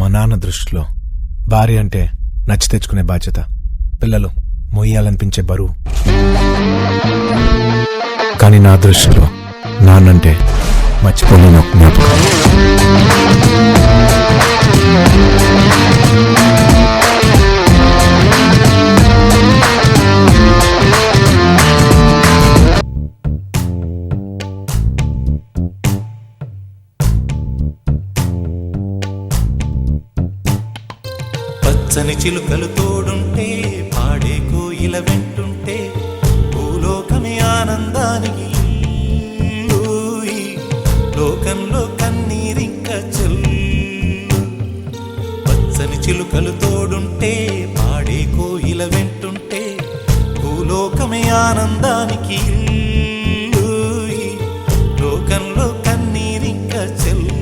మా నాన్న దృష్టిలో భార్య అంటే నచ్చి తెచ్చుకునే బాధ్యత, పిల్లలు మొయ్యాలనిపించే బరువు. కానీ నా దృష్టిలో నాన్నంటే మర్చిపోలేని ఒక జ్ఞాపకం. పచ్చని చిలుకలు తోడుంటే, పాడే కోయిల వెంటుంటే, భూలోకమే ఆనందానికి ఊయి, లోకంలో కన్నీరింక చెల్లు. పచ్చని చిలుకలు తోడుంటే, పాడే కోయిల వెంటుంటే, భూలోకమే ఆనందానికి ఊయి, లోకంలో కన్నీరింక చెల్లు.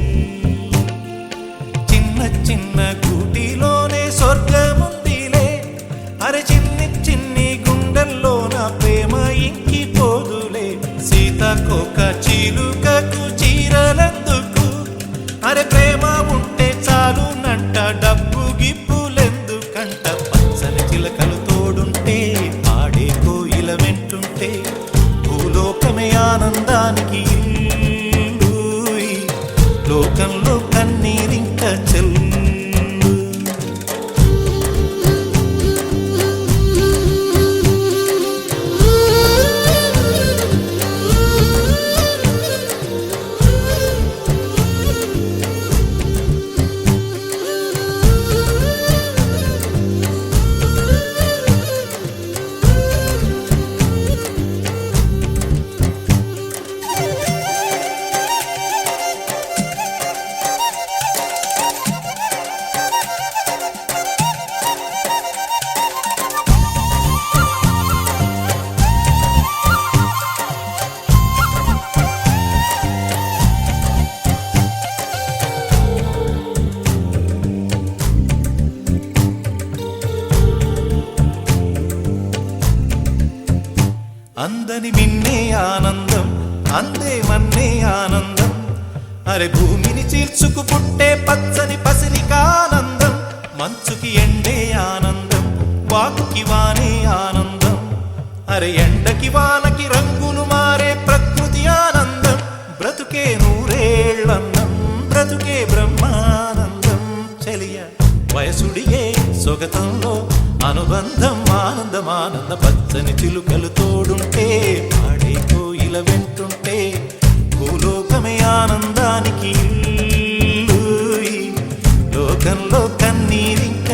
చిన్న చిన్న గూటిలోనే స్వర్గముందిలే, అరే చిన్ని చిన్ని గుండెల్లో నా ప్రేమ ఇంకిపోదులే. సీతాకోక చిలుకకు చీరలెందుకు, అరే ప్రేమ ఉంటే చాలునంట, డబ్బు గిప్పులెందుకంట. పచ్చని చిలకలు తోడుంటే, పాడే కోయిల వెంటుంటే, భూలోకమే ఆనందానికి ఊయి, లోకంలో కన్నీరింక చెల్లు. అందని మిన్నే ఆనందం, అందే మన్నే ఆనందం, అరే భూమిని చీల్చుకు పుట్టే పచ్చని పసిరికానందం. మంచుకి ఎండే ఆనందం, వాకుకి వానే ఆనందం, అరే ఎండకి వానకి రంగులు మారే ప్రకృతి ఆనందం. బ్రతుకే నూరేళ్ళన్నం, బ్రతుకే బ్రహ్మానందం. చెలియ వయసుడియే సొగతంలో అనుబంధం, ఆనందమానంద. పచ్చని చిలుకలు తోడుంటే, పాడే కోయిల వెంటుంటే, భూలోకమే ఆనందానికి ఊయి, లోకంలో కన్నీరింక